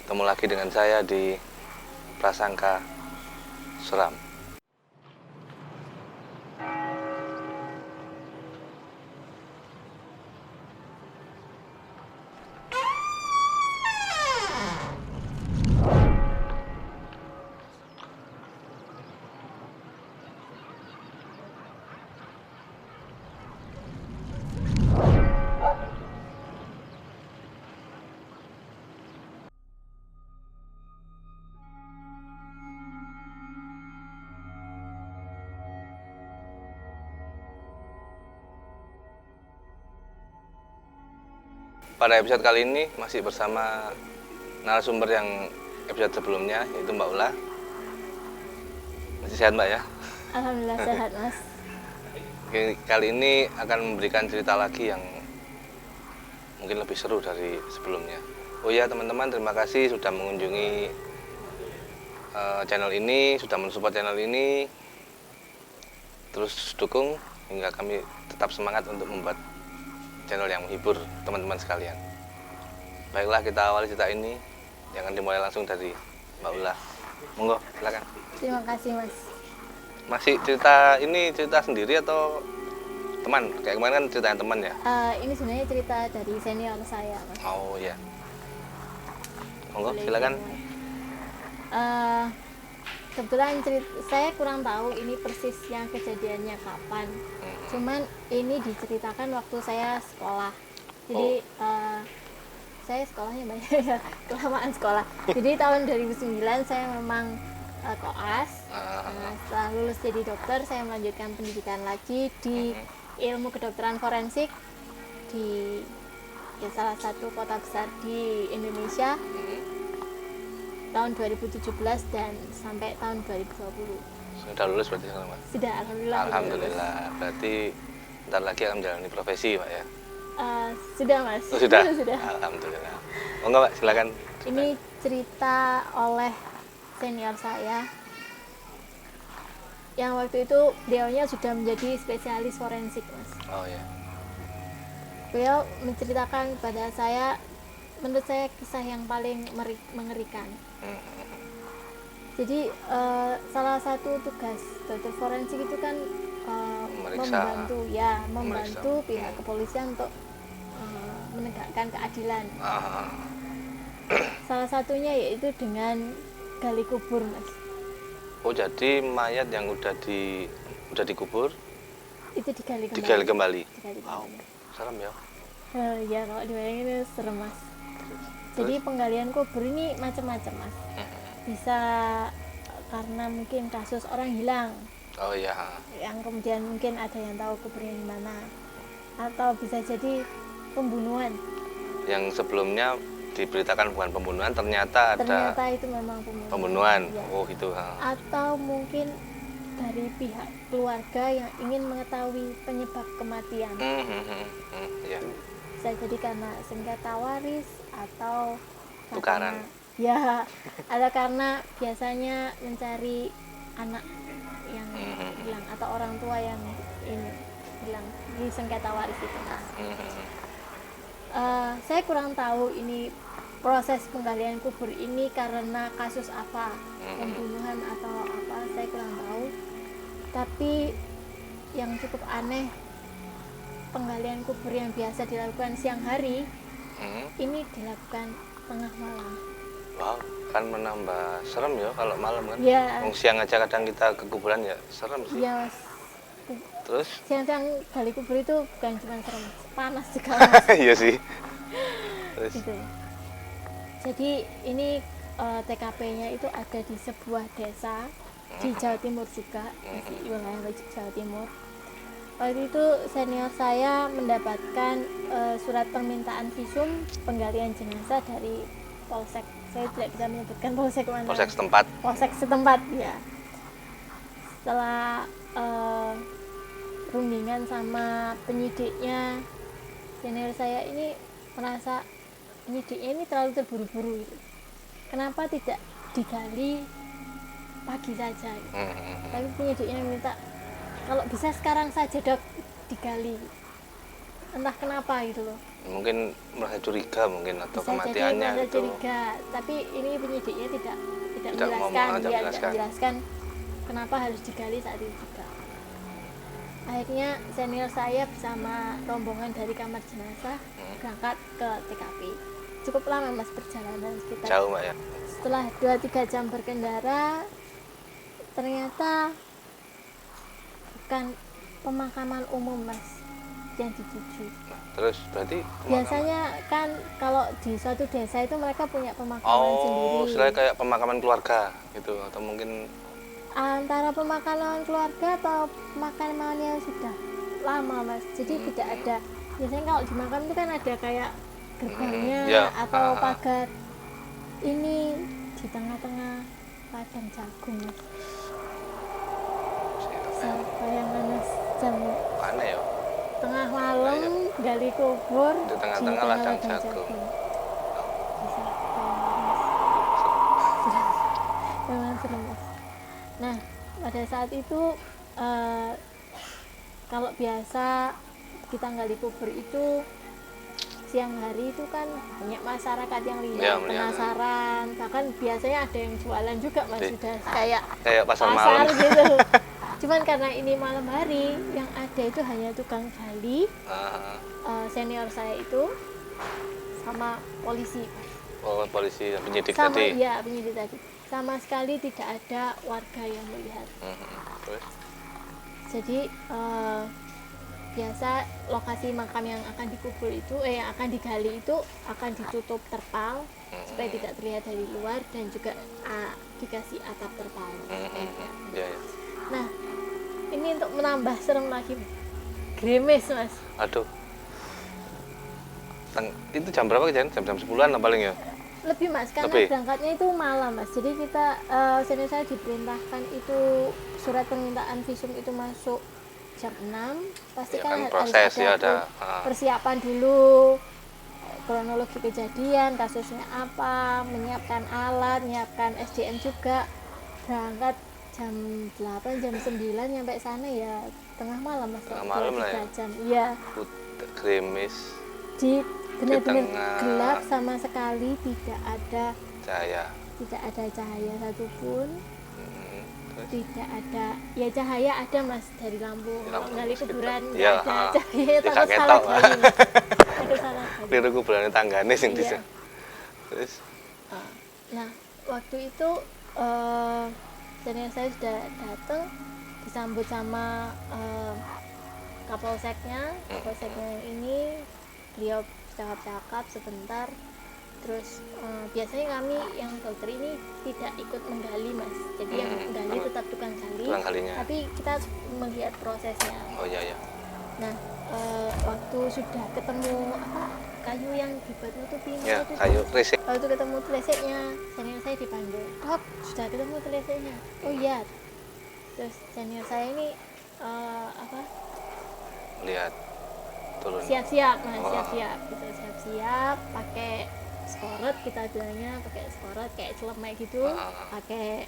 Ketemu lagi dengan saya di Prasangka Seram. Pada episode kali ini masih bersama narasumber yang episode sebelumnya, yaitu Mbak Ula. Masih sehat Mbak ya? Alhamdulillah sehat Mas. Kali ini akan memberikan cerita lagi yang mungkin lebih seru dari sebelumnya. Oh ya teman-teman, terima kasih sudah mengunjungi channel ini, sudah mensupport channel ini. Terus dukung hingga kami tetap semangat untuk membuat channel yang menghibur teman-teman sekalian. Baiklah, kita awali cerita ini. Jangan dimulai langsung dari Mbak Ula. Monggo, silakan. Terima kasih Mas. Masih cerita ini cerita sendiri atau teman? Kayak kemarin kan ceritanya teman ya? Ini sebenarnya cerita dari senior saya Mas. Oh iya. Monggo, Boleh silakan. dimulai. Kebetulan saya kurang tahu ini persisnya kejadiannya kapan. Cuman ini diceritakan waktu saya sekolah. Jadi saya sekolahnya banyak ya, kelamaan sekolah. Jadi tahun 2009 saya memang koas. Setelah lulus jadi dokter, saya melanjutkan pendidikan lagi di ilmu kedokteran forensik di salah satu kota besar di Indonesia tahun 2017 dan sampai tahun 2020. Sudah lulus berarti sekarang Mas? Sudah, alhamdulillah. Alhamdulillah. Berarti bentar lagi akan menjalani profesi Pak ya? Sudah Mas. Oh, sudah? Sudah. Alhamdulillah. Monggo Pak, silakan. Ini cerita oleh senior saya yang waktu itu beliaunya sudah menjadi spesialis forensik Mas. Oh ya. Beliau menceritakan kepada saya, menurut saya kisah yang paling mengerikan. Jadi salah satu tugas dokter forensik itu kan membantu pihak kepolisian untuk menegakkan keadilan. Salah satunya yaitu dengan gali kubur Mas. Oh jadi mayat yang udah dikubur Itu digali kembali. digali kembali. Wow, serem ya. Ya kalau dibayangin itu serem Mas. Jadi penggalian kubur ini macam-macam Mas. Bisa karena mungkin kasus orang hilang. Oh iya. Yang kemudian mungkin ada yang tahu kuburnya di mana. Atau bisa jadi pembunuhan. Yang sebelumnya diberitakan bukan pembunuhan, ternyata itu memang pembunuhan. Ya. Oh gitu. Atau mungkin dari pihak keluarga yang ingin mengetahui penyebab kematian. Ya. Bisa jadi karena sengketa waris atau tukaran. Ya, ada karena biasanya mencari anak yang hilang atau orang tua yang ini hilang di sengketa waris itu. Saya kurang tahu ini proses penggalian kubur ini karena kasus apa, pembunuhan atau apa, saya kurang tahu. Tapi yang cukup aneh, penggalian kubur yang biasa dilakukan siang hari ini dilakukan tengah malam. Wow, kan menambah serem ya kalau malam kan? Ya. Siang aja kadang kita ke kuburan ya serem sih. Iya Mas. Terus? Siang-siang gali kubur itu bukan cuma serem, panas juga Mas. Iya sih. Terus? Gitu. Jadi ini TKP-nya itu ada di sebuah desa di Jawa Timur juga, di wilayah Jawa Timur. Waktu itu senior saya mendapatkan surat permintaan visum penggalian jenazah dari polsek. Saya tidak bisa menyebutkan polsek mana. Polsek setempat. Polsek setempat ya. Setelah rundingan sama penyidiknya, senior saya ini merasa penyidiknya ini terlalu terburu-buru gitu. Kenapa tidak digali pagi saja gitu. Tapi penyidiknya minta kalau bisa sekarang saja Dok digali. Entah kenapa gitu loh. Mungkin merasa curiga mungkin atau Bisa jadi kematiannya merasa gitu. curiga, tapi ini penyidiknya tidak Tidak menjelaskan, menjelaskan. menjelaskan kenapa harus digali saat itu juga. Akhirnya senior saya bersama rombongan dari kamar jenazah berangkat ke TKP. Cukup lama mas perjalanan, sekitar Jauh Mbak ya. setelah 2-3 jam berkendara, ternyata bukan pemakaman umum mas yang dituju. Nah, terus berarti Biasanya kan kalau di suatu desa itu mereka punya pemakaman sendiri. Istilahnya kayak pemakaman keluarga gitu atau mungkin Antara pemakaman keluarga atau pemakaman yang sudah lama mas. Jadi tidak ada. Biasanya kalau di makam itu kan ada kayak gerbangnya ya. atau pagar. Ini di tengah-tengah padang jagung mas. Bayangan mas, jam aneh ya. tengah malam gali kubur Di tengah-tengah ladang jagung. Bisa bayangkan mas. Memang serem mas. Nah pada saat itu kalau biasa kita gali kubur itu siang hari itu kan banyak masyarakat yang lihat, penasaran, bahkan biasanya ada yang jualan juga mas, sudah kayak pasar malam gitu. Cuman karena ini malam hari, yang ada itu hanya tukang gali, senior saya itu sama polisi. Oh polisi penyidik Sama, tadi. iya penyidik tadi. Sama sekali tidak ada warga yang melihat. Terus? Jadi biasa lokasi makam yang akan dikubur itu, yang akan digali itu akan ditutup terpal supaya tidak terlihat dari luar, dan juga dikasih atap terpal. Ya. Nah ini untuk menambah serem lagi, gremes mas. Aduh. Itu jam berapa kejadian? Jam 10-an paling ya? Lebih mas, karena berangkatnya itu malam mas. Jadi kita, senior saya diperintahkan itu surat permintaan visum itu masuk jam 6. Pasti ya, kan proses, harus ada persiapan dulu, kronologi kejadian, kasusnya apa, menyiapkan alat, menyiapkan SDM juga. Berangkat jam 8, jam 9, nyampe sana ya tengah malam mas. Tengah malam lah ya? Jam, iya. Gerimis. Di benar-benar gelap sama sekali, tidak ada cahaya. Tidak ada cahaya satupun. Tidak ada, ya cahaya ada mas dari lampu gali kuburan, nggak ada cahaya, takut salah gali mas. Takut salah gali. Liru kuburan tanggane sing Iya. Terus? Nah waktu itu senior saya sudah datang, disambut sama kapolseknya yang ini. Beliau cakap-cakap sebentar. Terus biasanya kami yang dokter ini tidak ikut menggali mas, jadi yang menggali tetap tukang gali, tapi kita melihat prosesnya. Oh iya. Nah waktu sudah ketemu kayu yang dibuat nutupi ya, kayu resek. Waktu ketemu teleseknya, senior saya dipanggil, Dok, sudah ketemu teleseknya? Oh iya. Terus senior saya ini lihat turun. Siap-siap mas, siap-siap gitu, siap-siap pakai skoret, kita bilangnya pakai skoret kayak celemek gitu, pakai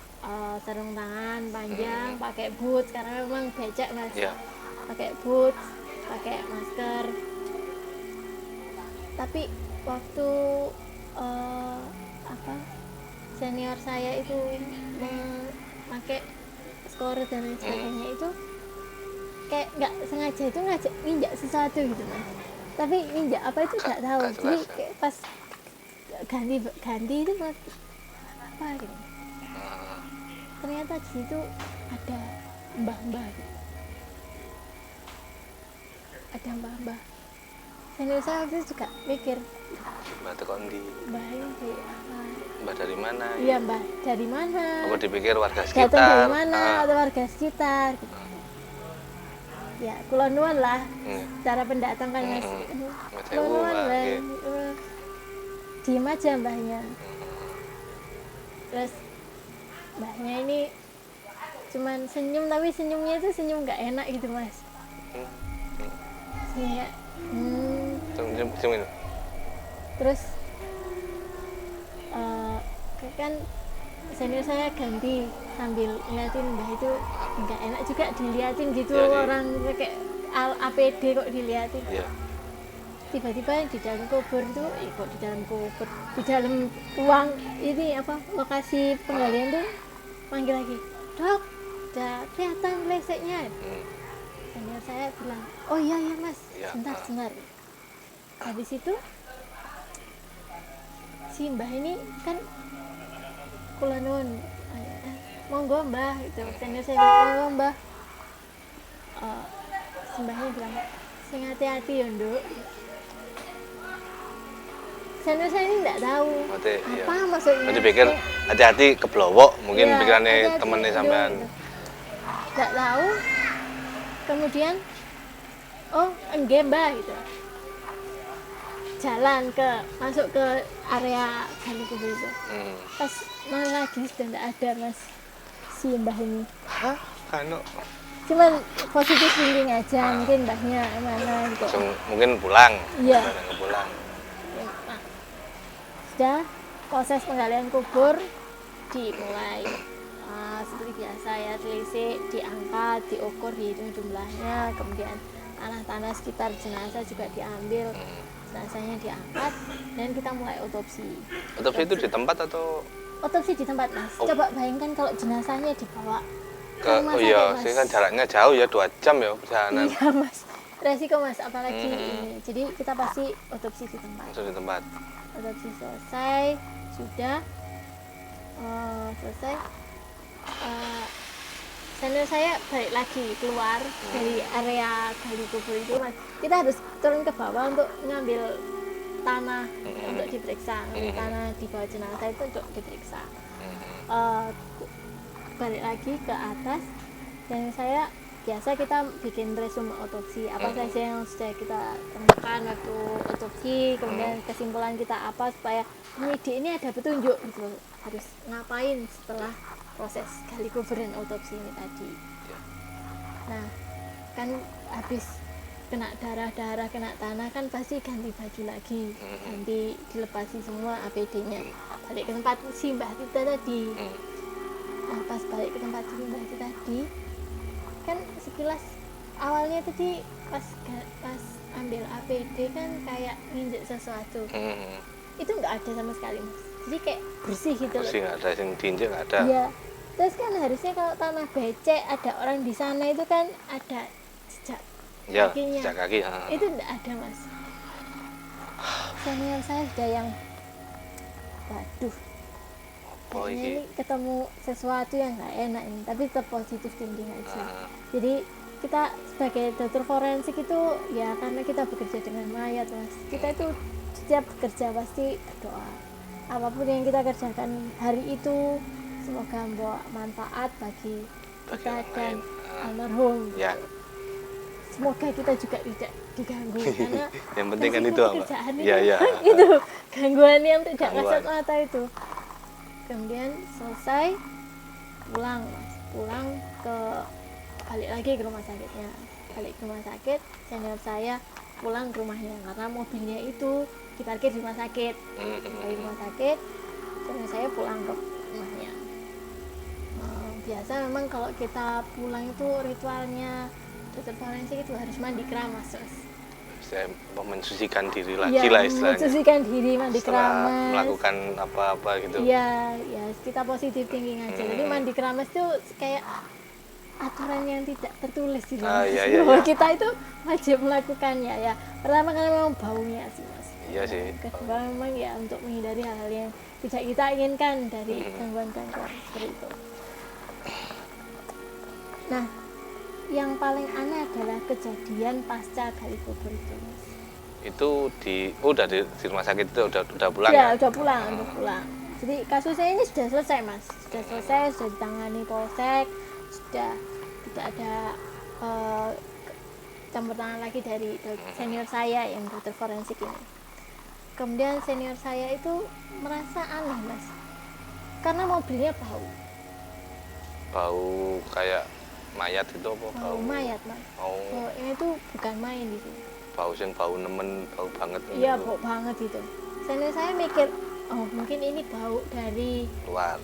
sarung tangan panjang, pakai boots karena memang becek mas, pakai boots, pakai masker. Tapi waktu senior saya itu memakai skoret dan lain sebagainya itu kayak nggak sengaja itu ngajak nginjak sesuatu gitu mas, tapi nginjak apa itu nggak tahu. Jadi kayak pas ganti itu apa gitu, ternyata di situ ada mbah-mbah gitu. Ada mbah-mbah. Senior saya waktu itu juga mikir, mbah tekondi, mbah ini kayak apa, mbah dari mana? Iya mbah dari mana, apa dipikir warga sekitar, datang dari mana atau warga sekitar gitu. Ya kula nuwun lah, cara pendatang kan mas, kula nuwun lah, diem aja mbahnya. Terus mbahnya ini cuman senyum, tapi senyumnya itu senyum nggak enak gitu mas. Senyum senyum. Terus kan senior saya ganti sambil ngeliatin mbah itu, nggak enak juga diliatin gitu, orang pakai APD kok diliatin. tiba-tiba yang di dalam kubur itu kok di dalam kubur, di dalam ruang ini apa lokasi penggalian tuh panggil lagi, dok, udah kelihatan leseknya. Senior saya bilang, oh iya ya mas, sebentar. Habis itu si mbah ini kan kula nuwun, monggo mbah gitu. Senior saya bilang, monggo mbah. Mbahnya bilang, sing hati-hati ya nduk. Senior saya ini nggak tahu apa maksudnya. Jadi pikir hati-hati keblowok, mungkin ya, pikirannya temennya sampean. Nggak tahu. Kemudian, oh enggak mbah gitu. Jalan masuk ke area gali kubur itu. Pas mau lagi sudah nggak ada mas si mbah ini. Hah? Kano? Cuman positif thinking aja, mungkin mbahnya mana gitu. Langsung mungkin pulang. Iya. Pulang. Nah, sudah proses penggalian kubur dimulai. Seperti biasa ya, telisik, diangkat, diukur, dihitung jumlahnya, kemudian tanah-tanah sekitar jenazah juga diambil. Jenazahnya diangkat dan kita mulai otopsi. Otopsi itu di tempat atau? Otopsi di tempat mas. Coba bayangkan kalau jenazahnya dibawa ke oh iya, sih kan jaraknya jauh ya, 2 jam ya perjalanan. Iya mas, resiko mas, apalagi ini. Jadi kita pasti otopsi di tempat. Di tempat. Otopsi selesai, sudah selesai. Senior saya balik lagi keluar dari area gali kubur itu mas. Kita harus turun ke bawah untuk ngambil tanah untuk diperiksa, ngambil tanah di bawah jenazah itu untuk diperiksa. Balik lagi ke atas dan saya biasa kita bikin resume otopsi apa saja yang sudah kita temukan waktu otopsi, kemudian kesimpulan kita apa supaya penyidik ini ada petunjuk gitu harus ngapain setelah proses gali kubur dan otopsi ini tadi. Nah kan habis kena darah, kena tanah kan pasti ganti baju lagi, ganti dilepasi semua APD-nya, balik ke tempat si mbah kita tadi. Nah pas balik ke tempat si mbah kita tadi kan sekilas awalnya tadi pas ambil APD kan kayak nginjek sesuatu, itu nggak ada sama sekali mas, jadi kayak bersih gitu loh. Bersih, nggak ada yang diinjek, nggak ada. Iya, terus kan harusnya kalau tanah becek ada orang di sana itu kan ada jejak kakinya. Jejak kaki. Itu nggak ada mas. Senior saya sudah yang waduh, kayaknya ini ketemu sesuatu yang nggak enak ini, tapi tetap positif thinking aja. Jadi kita sebagai dokter forensik itu ya karena kita bekerja dengan mayat mas, kita itu setiap bekerja pasti berdoa apapun yang kita kerjakan hari itu semoga membawa manfaat bagi kita dan almarhum. Ya. Semoga kita juga tidak diganggu karena yang penting kan itu apa? Ya. Itu gangguan yang tidak kasat mata itu. Kemudian selesai pulang ke balik lagi ke rumah sakitnya. Balik ke rumah sakit, senior saya pulang ke rumahnya karena mobilnya itu diparkir di rumah sakit. Di rumah sakit, senior saya pulang ke rumahnya. Biasa memang kalau kita pulang itu ritualnya dokter forensik itu harus mandi keramas, Mas. Saya mensucikan diri lagi lah istilahnya. Mensucikan diri, mandi keramas. Melakukan apa-apa gitu. Iya, ya kita positif thinking aja. Jadi mandi keramas itu kayak aturan yang tidak tertulis di bahwa kita itu wajib melakukannya ya. Pertama kan memang baunya sih, Mas. Iya sih. Kedua memang ya untuk menghindari hal-hal yang tidak kita inginkan dari gangguan-gangguan seperti itu. Nah, yang paling aneh adalah kejadian pasca gali kubur itu, Mas. Itu udah di rumah sakit itu udah pulang ya? Udah pulang. Jadi kasusnya ini sudah selesai, Mas. Sudah ditangani polsek, sudah tidak ada campur tangan lagi dari senior saya yang dokter forensik ini. Kemudian senior saya itu merasa aneh, Mas, karena mobilnya bau kayak mayat itu apa? Bau mayat, Mas. Ini tuh bukan main di sini. Bau nemen, bau banget. Iya, bau banget itu. Senior saya mikir, oh mungkin ini bau dari luar,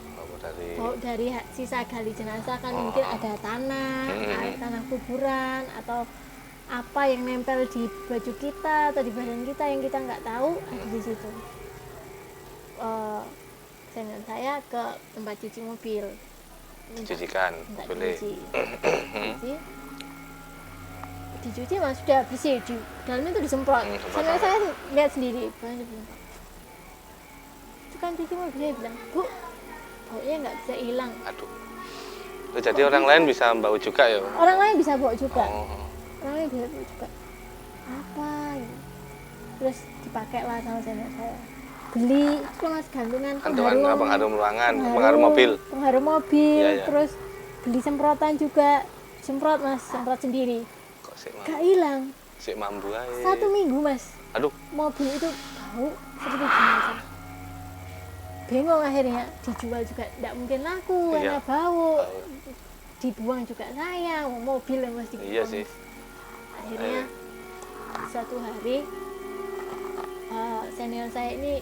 bau dari sisa gali jenazah kan, mungkin ada tanah kuburan atau apa yang nempel di baju kita atau di badan kita yang kita nggak tahu ada di situ. Senior saya ke tempat cuci mobil, Cucikan mobilnya. Dicuci mas sudah bersih, di dalamnya itu disemprot. Senior saya lihat sendiri, itu kan cuci mobilnya, bilang, Bu, baunya nggak bisa hilang. Aduh. Jadi orang lain bisa bau juga ya? Orang lain bisa bawa juga. Orang lain bisa bawa juga. Apa gitu. Terus dipakai lah sama senior saya. Beli itu mas gantungan pengharum ruangan, pengharum mobil. Pengharum mobil, iya. Terus beli semprotan juga. Semprot mas, semprot sendiri. Kok sih gak hilang. Sik mambu aja. 1 minggu mas. Aduh. Mobil itu bau seperti jenazah. Bingung akhirnya, dijual juga tidak mungkin laku karena bau. Dibuang juga sayang, mobil yang mesti dibuang. Iya sih. Akhirnya suatu hari senior saya ini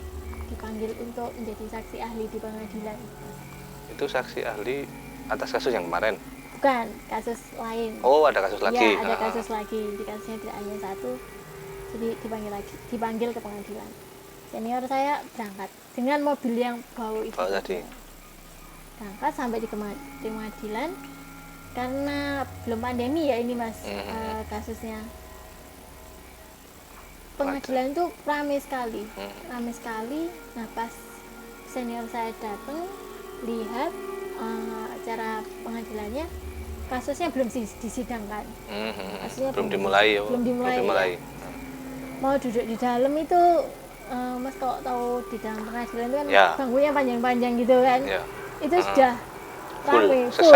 dipanggil untuk menjadi saksi ahli di pengadilan. Itu saksi ahli atas kasus yang kemarin? Bukan, kasus lain. Oh, ada kasus lagi? Iya, ada kasus lagi. Di kasusnya tidak hanya satu, jadi dipanggil ke pengadilan. Senior saya berangkat dengan mobil yang bau itu. Bau tadi. Berangkat sampai di pengadilan, karena belum pandemi ya ini mas, kasusnya. Pengadilan itu ramai sekali. Nah pas senior saya datang lihat acara pengadilannya, kasusnya belum disidangkan. Kasusnya belum dimulai. Ya. Mau duduk di dalam itu, mas kalau tahu di dalam pengadilan itu kan bangkunya panjang-panjang gitu kan, itu sudah ramai full.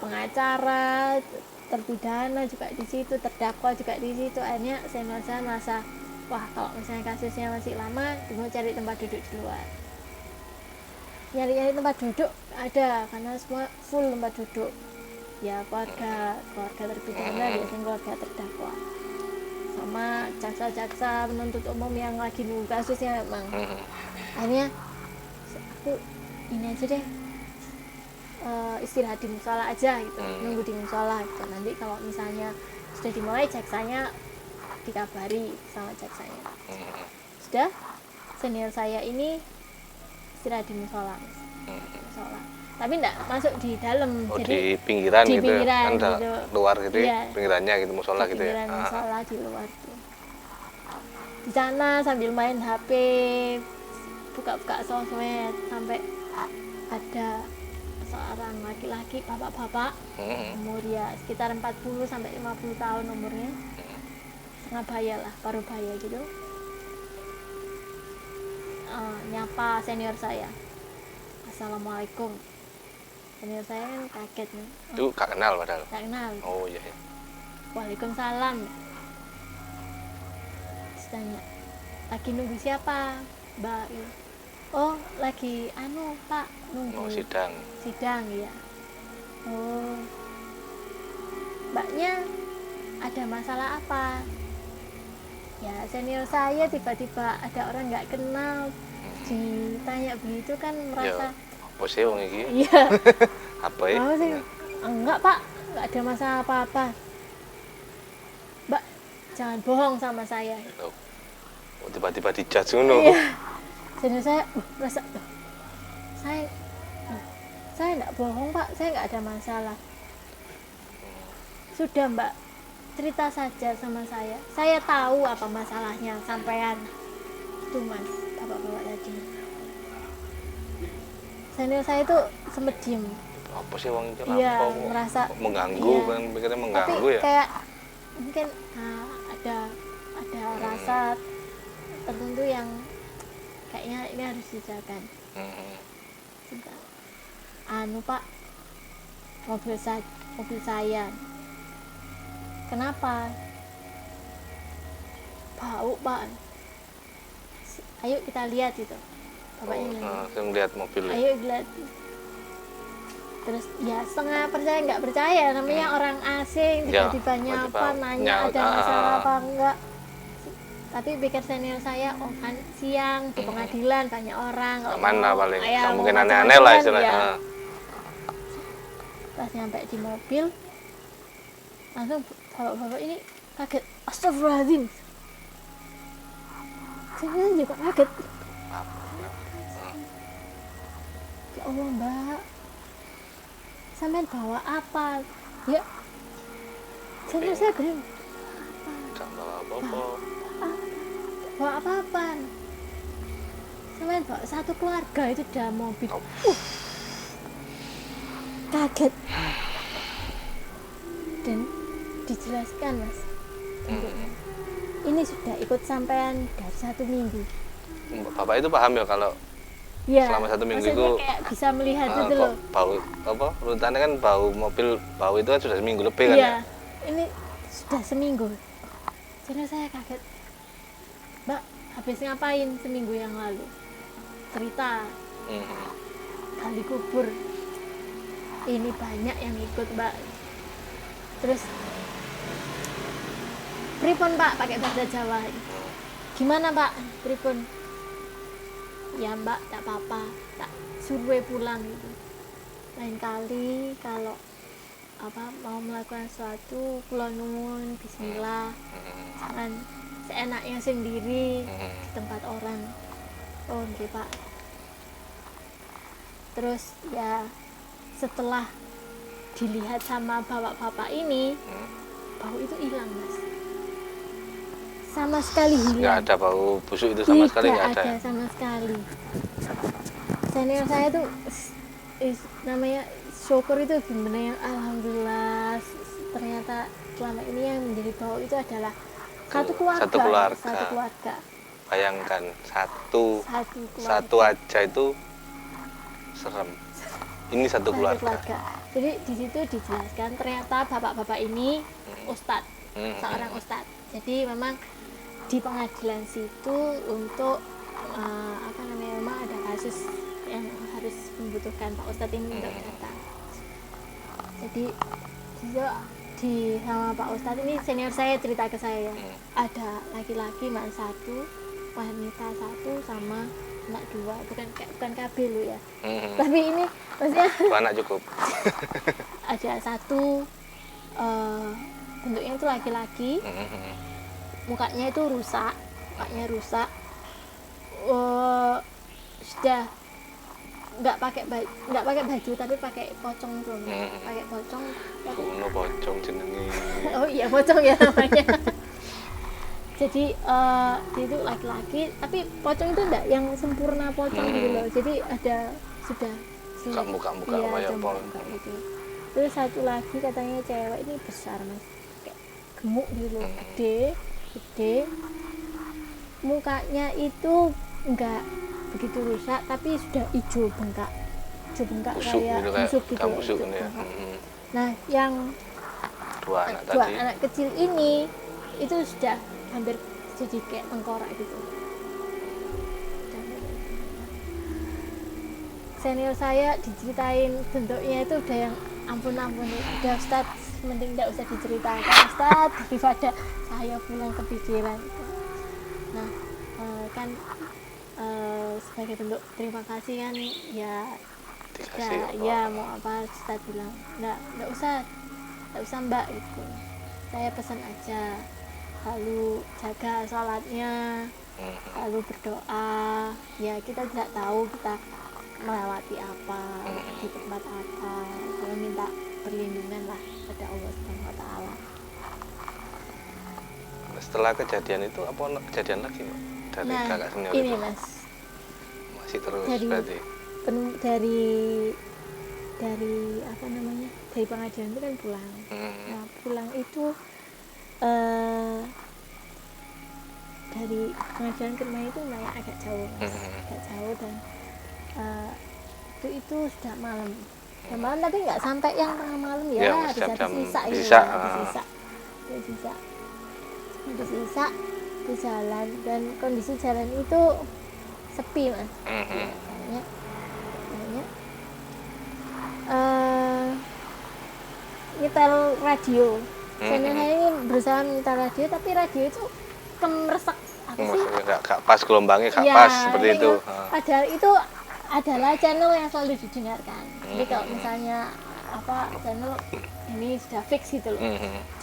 Pengacara, terpidana juga di situ, terdakwa juga di situ. Akhirnya senior saya merasa, wah kalau misalnya kasusnya masih lama, mau cari tempat duduk di luar. Nyari tempat duduk ada, karena semua full tempat duduk. Ya keluarga terpidana, biasanya keluarga terdakwa, sama jaksa-jaksa penuntut umum yang lagi nunggu kasusnya memang. Akhirnya aku ini aja deh, istirahat di musola aja gitu, nunggu di musola gitu. Nanti kalau misalnya sudah dimulai, jaksanya dikabari sama jaksanya. Sudah, senior saya ini istirahat di musola, tapi enggak masuk di dalam. Di Jadi pinggiran di gitu, pinggiran kan gitu. Luar gitu ya, pinggirannya gitu, musola gitu ya. Musola di luar tuh. Di sana sambil main HP, buka-buka sosmed, sampai ada seorang laki-laki, bapak-bapak, umur ya sekitar 40 sampai 50 tahun umurnya, setengah baya lah, paruh baya gitu, nyapa senior saya, Assalamualaikum. Senior saya kan kaget nih. Itu gak kenal padahal? Gak kenal. Oh iya. Waalaikumsalam. Terus tanya, lagi nunggu siapa, Mbak? Oh, lagi Pak, nunggu. Oh, sidang ya. Oh, Mbaknya ada masalah apa? Ya, senior saya tiba-tiba ada orang nggak kenal ditanya begitu kan merasa apa sih wong iki? Iya. Apa ya? Enggak Pak, nggak ada masalah apa-apa. Mbak, jangan bohong sama saya. Oh, tiba-tiba dijudge ngono. Iya. Senior saya merasa, saya nggak bohong Pak, saya nggak ada masalah. Sudah Mbak, cerita saja sama saya tahu apa masalahnya sampean. Itu mas, bapak-bapak tadi. Senior saya itu sempet diem. Apa sih wong iki? Iya, merasa mengganggu, kan pikirnya mengganggu. Tapi ya. Kayak mungkin ada rasa tertentu yang kayaknya ini harus dijaga. Pak, mobil saya. Kenapa? Bau Pak. Ayo kita lihat itu. Bapaknya lihat mobil. Ayo lihat. Terus ya setengah percaya nggak percaya, namanya orang asing, tiba-tiba nyapa, nanya ada masalah apa enggak. Tapi pikir senior saya, oh kan siang di pengadilan banyak orang, mana paling mungkin aneh-aneh lah istilahnya. Ya. Pas nyampe di mobil, langsung bapak-bapak ini kaget, astagfirullahaladzim. Saya juga kaget, ya Allah mbak, sampean bawa apa? Ya, saya bilang, Gak bawa apa-apa. bawa apa-apa? Sampean bawa satu keluarga itu dalam mobil. Kaget. Dan dijelaskan mas, ini sudah ikut sampean dari 1 minggu. Bapak itu paham ya kalau Ya, selama 1 minggu maksudnya itu kayak bisa melihat itu kok loh. bau apa rutannya kan bau mobil bau itu kan sudah seminggu lebih kan Iya, ya. ini sudah seminggu. Jadi saya kaget, mbak habis ngapain seminggu yang lalu? Cerita gali kubur, ini banyak yang ikut mbak. Terus pripun pak, pakai bahasa Jawa. Gimana pak, pripun? Ya mbak, tak apa-apa, tak suruh pulang gitu. Lain kali kalau apa mau melakukan sesuatu, kula nuwun bismillah, jangan seenaknya sendiri di tempat orang. Oh nggih pak. Terus ya setelah dilihat sama bapak-bapak ini, bau itu hilang mas, sama sekali hilang. Nggak ada bau busuk itu sama sekali nggak ada. Tidak ada sama sekali. Senior saya tuh namanya syukur itu gimana ya, alhamdulillah ternyata selama ini yang menjadi bau itu adalah satu keluarga. Bayangkan satu keluarga. Satu aja itu serem. Ini satu keluarga. Jadi di situ dijelaskan ternyata bapak-bapak ini ustadz, seorang ustadz. Jadi memang di pengadilan situ untuk memang ada kasus yang harus membutuhkan Pak Ustadz ini untuk datang. Jadi di sama Pak Ustadz ini senior saya cerita ke saya, ada laki-laki mak 1, wanita 1 sama anak 2, bukan KB lu ya. Tapi ini maksudnya anak cukup. ada 1 bentuknya itu laki-laki, mukanya itu rusak, sudah nggak pakai baju tapi pakai pocong tuh, pakai pocong. Kuno pocong jenenge. Oh iya pocong ya namanya. Jadi dia itu laki-laki tapi pocong itu enggak yang sempurna pocong gitu loh. Jadi ada sudah muka iya, gitu. Terus satu lagi katanya cewek ini besar mas, kayak gemuk gitu loh, gede. Mukanya itu enggak begitu rusak tapi sudah hijau bengkak kayak busuk gitu ya. Nah yang dua anak kecil ini itu sudah hampir jadi kayak tengkorak gitu. Senior saya diceritain bentuknya itu udah yang ampun udah Ustaz, mending tidak usah diceritakan Ustaz, daripada saya pulang kepikiran. Nah kan sebagai bentuk terima kasih kan ya mau apa Ustaz bilang nggak usah mbak itu, saya pesan aja lalu jaga sholatnya, lalu berdoa, ya kita tidak tahu kita melewati apa, di tempat apa, kalau minta perlindungan lah pada Allah Subhanahu wa Ta'ala. Setelah kejadian itu apa kejadian lagi Mbak? Dari kakak senior ini itu? Mas, masih terus berarti? Dari apa namanya, dari pengadilan itu kan pulang. Nah pulang itu dari pengadilan ke rumah itu lumayan agak jauh Mas, agak jauh dan itu sudah malam tapi nggak sampai yang tengah malam ya, bisa sisa di jalan, dan kondisi jalan itu sepi Mas. Nyetel radio. Saya ini berusaha nyetel radio tapi radio itu kemeresek apa sih? Gak pas gelombangnya, gak pas seperti itu. Padahal itu adalah channel yang selalu didengarkan. Jadi kalau misalnya apa channel ini sudah fix gitu loh.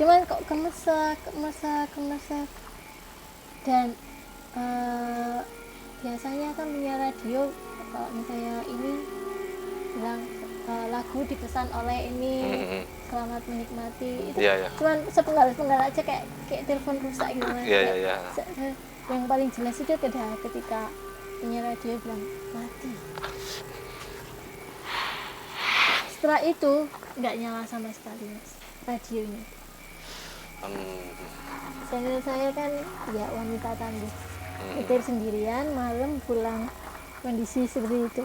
Cuman kok kemesek dan biasanya kan punya radio kalau misalnya ini bilang lagu dipesan oleh ini selamat menikmati itu cuman sepenggal aja kayak telepon rusak gitu mas. Yang paling jelas itu ketika punya radio bilang mati. Setelah itu nggak nyala sama sekali mas radionya. Senior saya kan ya wanita tangguh, nyetir sendirian malam pulang kondisi seperti itu.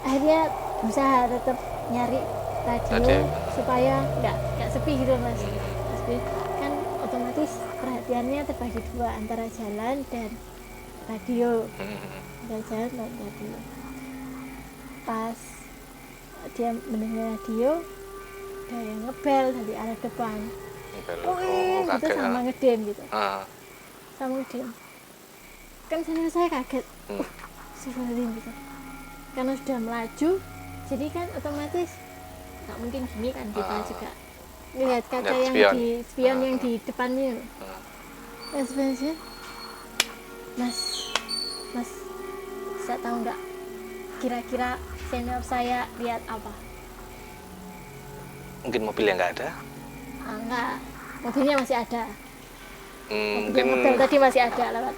Akhirnya berusaha tetap nyari radio supaya nggak sepi gitu mas. Kan otomatis perhatiannya terbagi dua antara jalan dan radio. Jalan dan radio. Pas dia mendengar radio ada yang ngebel dari arah depan. Gitu sama ngedem gitu. Sama ngedem. Kan senior saya kaget. Sebelum gitu. Karena sudah melaju, jadi kan otomatis nggak mungkin gini kan kita juga lihat kaca yang di spion yang di depannya. Sebenarnya, Mas, saya tahu nggak kira-kira senior saya lihat apa? Mungkin mobil yang nggak ada? Enggak, mobilnya masih ada. Mungkin mobil tadi masih ada lewat.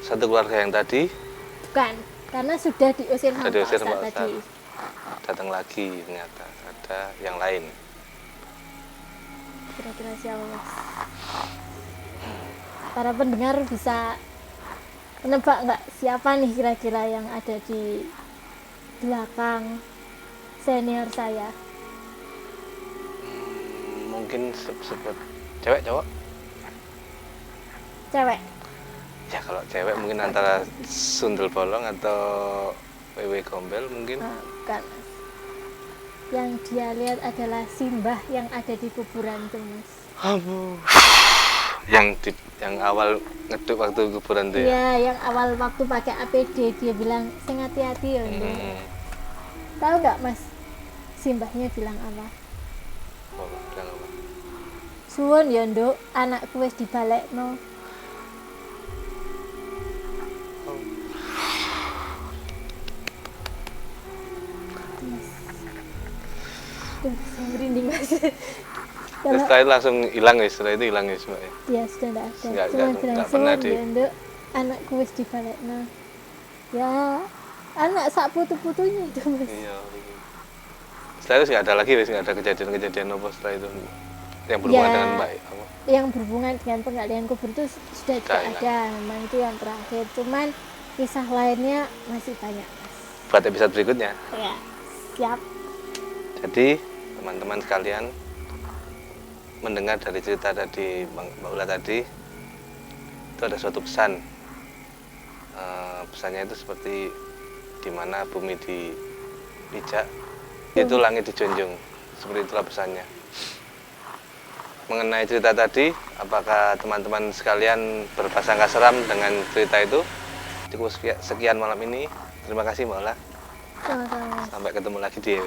Satu keluarga yang tadi? Bukan, karena sudah diusir sama Pak Ustadz tadi. Datang lagi ternyata ada yang lain. Kira-kira siapa mas? Para pendengar bisa menebak nggak siapa nih kira-kira yang ada di belakang senior saya? Mungkin sebut cewek cowok? Cewek. Ya kalau cewek mungkin antara sundel bolong atau wewe gombel mungkin. Bukan. Yang dia lihat adalah simbah yang ada di kuburan tuh mas. Yang awal ngeduk waktu kuburan tuh ya? Iya, yang awal waktu pakai APD dia bilang sing hati-hati ya. Tahu nggak mas simbahnya bilang apa? Bilang apa? Suwun ya nduk, anakku wis dibalekno. Saya merinding mas. Setelah itu langsung hilang ya, setelah itu hilang ya mbak ya? Iya sudah tidak ada. Cuma bilang suwun ya nduk, anakku wis dibalekno. Ya anak sak putu-putunya itu mas. Iya. Setelah itu nggak ada lagi, nggak ada kejadian-kejadian apa setelah itu yang berhubungan dengan mbak apa? Yang berhubungan dengan penggalian kubur itu sudah tidak ada, memang itu yang terakhir. Cuman kisah lainnya masih banyak mas. Buat episode berikutnya? Ya, siap. Jadi teman-teman sekalian mendengar dari cerita tadi Mbak Ula tadi itu ada suatu pesan. Pesannya itu seperti di mana bumi dipijak itu langit dijunjung, seperti itulah pesannya. Mengenai cerita tadi, apakah teman-teman sekalian berprasangka seram dengan cerita itu? Cukup sekian malam ini. Terima kasih Mbak Ula. Sama-sama. Sampai ketemu lagi di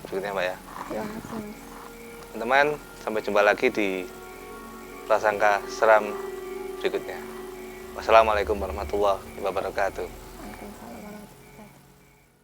berikutnya Mbak ya. Terima kasih. Teman-teman, sampai jumpa lagi di prasangka seram berikutnya. Wassalamualaikum warahmatullahi wabarakatuh.